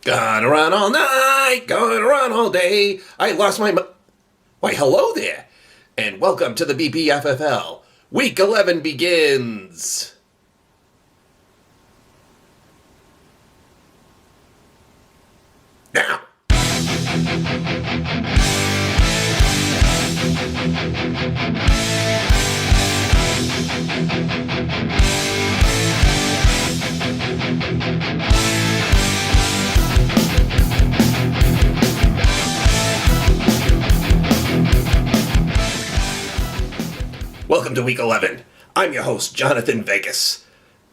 Gonna run all night, gonna run all day. I lost my Why, hello there, and welcome to the BPFFL. Week 11 begins. Now. Welcome to Week 11. I'm your host, Jonathan Vegas,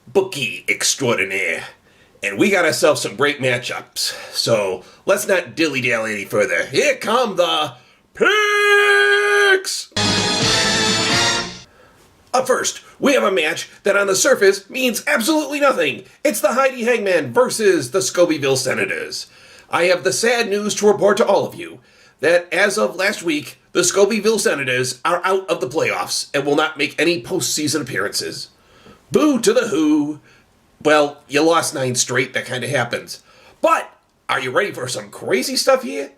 bookie extraordinaire. And we got ourselves some great matchups. So let's not dilly-dally any further. Here come the picks! Up first, we have a match that on the surface means absolutely nothing. It's the Heidi Hangman versus the Scobeyville Senators. I have the sad news to report to all of you that as of last week, the Scobeyville Senators are out of the playoffs and will not make any postseason appearances. Boo to the Who. Well, you lost 9 straight, that kind of happens. But, are you ready for some crazy stuff here?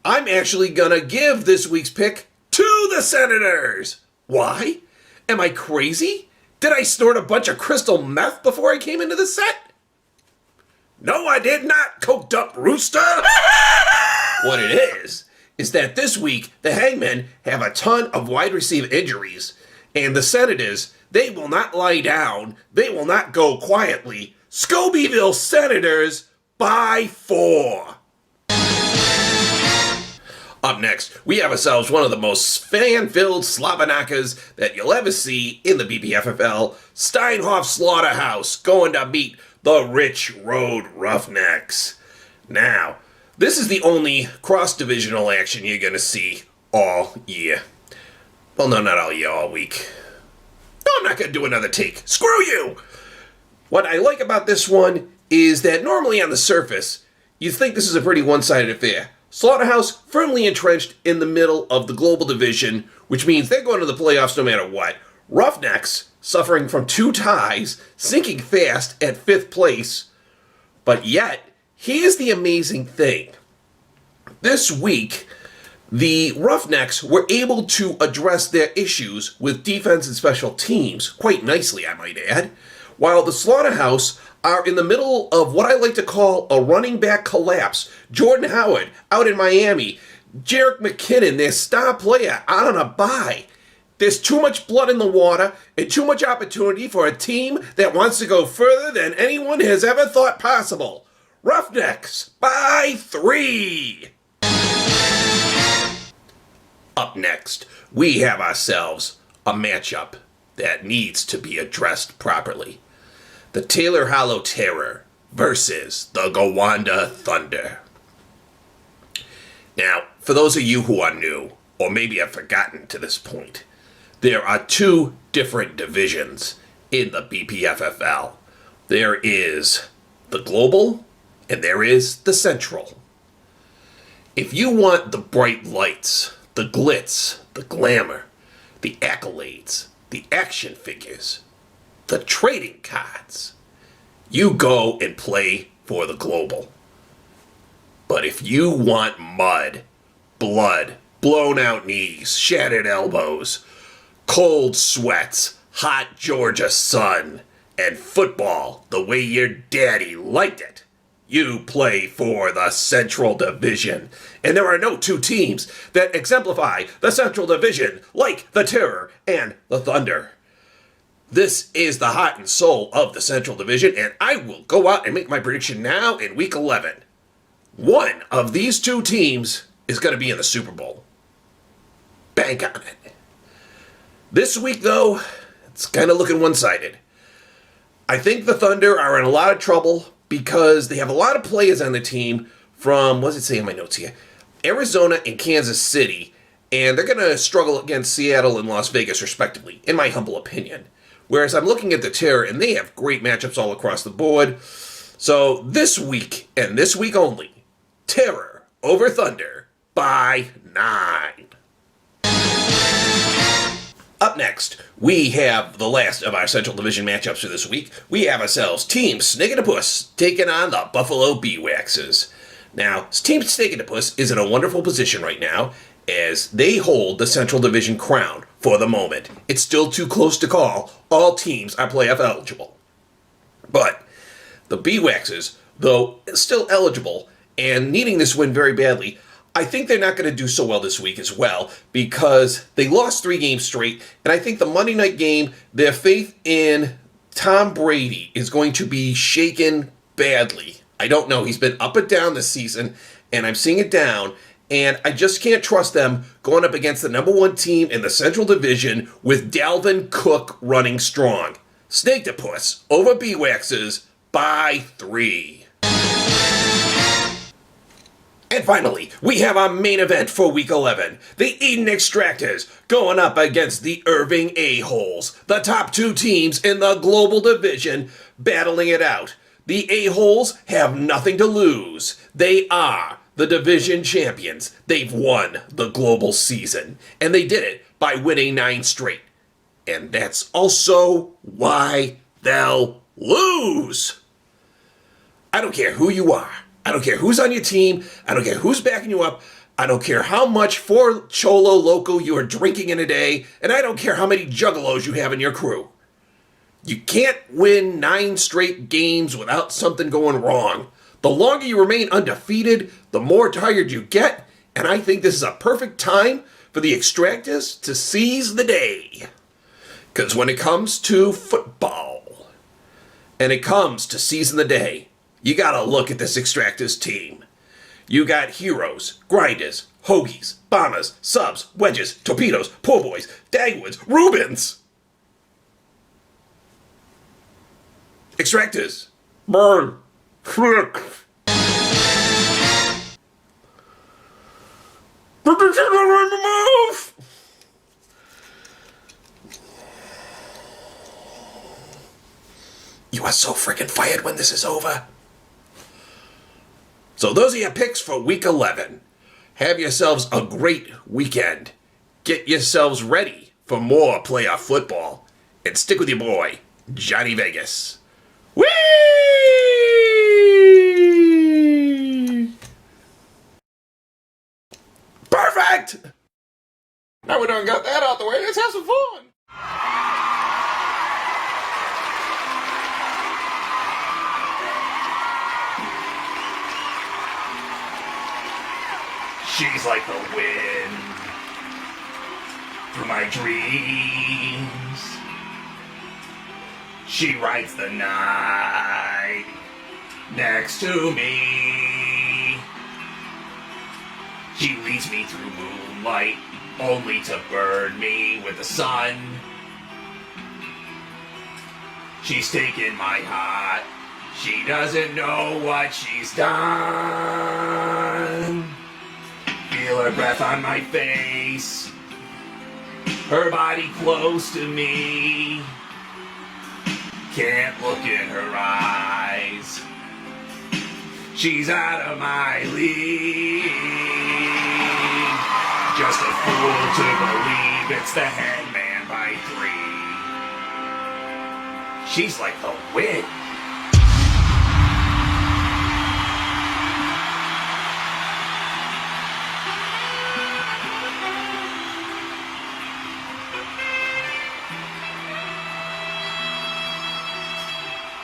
I'm actually gonna give this week's pick to the Senators. Why? Am I crazy? Did I snort a bunch of crystal meth before I came into the set? No, I did not, coked up rooster. What it is that this week, the Hangmen have a ton of wide receiver injuries, and the Senators, they will not lie down, they will not go quietly. Scobeyville Senators by 4. Up next, we have ourselves one of the most fan-filled Slobberknockers that you'll ever see in the BPFFL, Steinhoff Slaughterhouse, going to meet the Rich Road Roughnecks. Now, this is the only cross-divisional action you're going to see all year. Well, no, not all year, all week. No, I'm not going to do another take. Screw you! What I like about this one is that normally on the surface, you'd think this is a pretty one-sided affair. Slaughterhouse firmly entrenched in the middle of the global division, which means they're going to the playoffs no matter what. Roughnecks, suffering from 2 ties, sinking fast at 5th place. But yet, here's the amazing thing. This week, the Roughnecks were able to address their issues with defense and special teams quite nicely, I might add, while the Slaughterhouse are in the middle of what I like to call a running back collapse. Jordan Howard out in Miami, Jerick McKinnon, their star player, out on a bye. There's too much blood in the water and too much opportunity for a team that wants to go further than anyone has ever thought possible. Roughnecks by 3. Up next, we have ourselves a matchup that needs to be addressed properly. The Taylor Hollow Terror versus the Gowanda Thunder. Now, for those of you who are new, or maybe have forgotten to this point, there are 2 different divisions in the BPFFL. There is the Global, and there is the Central. If you want the bright lights, the glitz, the glamour, the accolades, the action figures, the trading cards, you go and play for the Global. But if you want mud, blood, blown out knees, shattered elbows, cold sweats, hot Georgia sun, and football the way your daddy liked it, you play for the Central Division. And there are no 2 teams that exemplify the Central Division like the Terror and the Thunder. This is the heart and soul of the Central Division, and I will go out and make my prediction now in Week 11. One of these 2 teams is going to be in the Super Bowl. Bank on it. This week, though, it's kind of looking one-sided. I think the Thunder are in a lot of trouble because they have a lot of players on the team from, what does it say in my notes here? Arizona and Kansas City, and they're going to struggle against Seattle and Las Vegas, respectively, in my humble opinion. Whereas I'm looking at the Terror, and they have great matchups all across the board. So this week, and this week only, Terror over Thunder by 9. Up next, we have the last of our Central Division matchups for this week. We have ourselves Team Snake and the Puss taking on the Buffalo Bee-Waxes. Now, Team Snake and the Puss is in a wonderful position right now as they hold the Central Division crown for the moment. It's still too close to call. All teams are playoff eligible. But the Bee-Waxes, though still eligible and needing this win very badly, I think they're not going to do so well this week as well because they lost 3 games straight, and I think the Monday night game, their faith in Tom Brady is going to be shaken badly. I don't know. He's been up and down this season, and I'm seeing it down, and I just can't trust them going up against the number 1 team in the Central Division with Dalvin Cook running strong. Snake the Puss over Bee-Waxes by 3. And finally, we have our main event for Week 11. The Eden Extractors going up against the Irving A-Holes, the top 2 teams in the Global Division, battling it out. The A-Holes have nothing to lose. They are the division champions. They've won the global season, and they did it by winning 9 straight. And that's also why they'll lose. I don't care who you are. I don't care who's on your team. I don't care who's backing you up. I don't care how much for Cholo Loco you are drinking in a day. And I don't care how many juggalos you have in your crew. You can't win 9 straight games without something going wrong. The longer you remain undefeated, the more tired you get. And I think this is a perfect time for the Extractors to seize the day. Because when it comes to football, and it comes to seizing the day, you gotta look at this Extractors team. You got heroes, grinders, hoagies, bombers, subs, wedges, torpedoes, poor boys, dagwoods, Rubens. Extractors. Burn. Frick. Move. You are so freaking fired when this is over. So those are your picks for Week 11. Have yourselves a great weekend. Get yourselves ready for more playoff football. And stick with your boy, Johnny Vegas. Whee! Perfect! Now we done got that out the way, let's have some fun. She's like the wind through my dreams. She rides the night next to me. She leads me through moonlight only to burn me with the sun. She's taken my heart. She doesn't know what she's done. Feel her breath on my face, her body close to me. Can't look in her eyes. She's out of my league. Just a fool to believe it's the Hangman by 3. She's like the wind.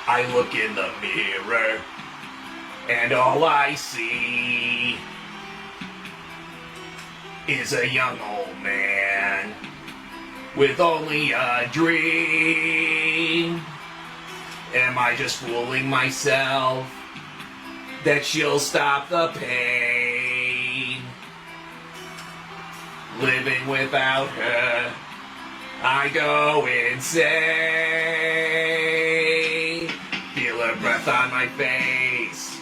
I look in the mirror, and all I see is a young old man with only a dream. Am I just fooling myself that she'll stop the pain? Living without her, I go insane. Feel her breath on my face,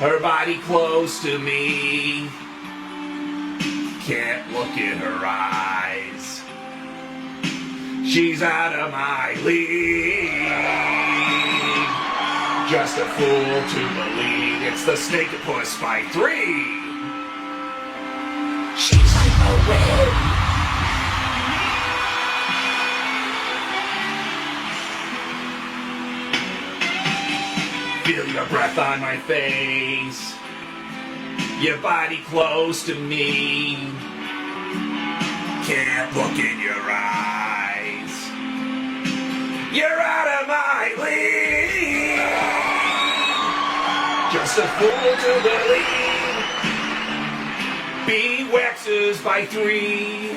her body close to me. Can't look in her eyes. She's out of my league. Just a fool to believe it's the Snake and Puss by 3. She's like the wind. Feel your breath on my face, your body close to me. Can't look in your eyes, you're out of my league. Just a fool to believe, being waxes by 3.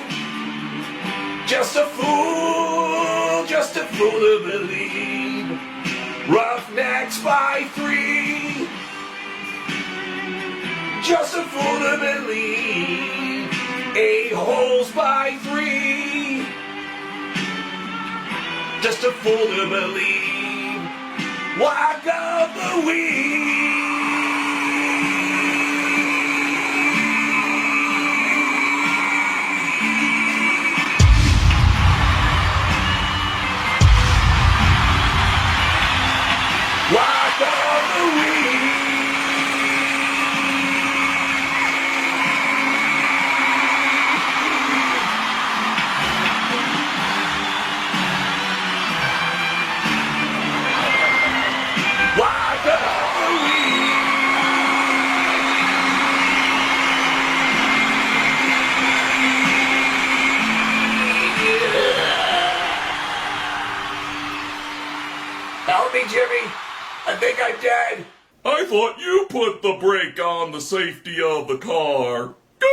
Just a fool to believe, roughnecks by 3. Just a fool to believe, a-holes by 3. Just a fool to believe, walk of the week. Walk of the week. Walk of the week. Help me, Jimmy. I think I'm dead. I thought you put the brake on the safety of the car. Gay!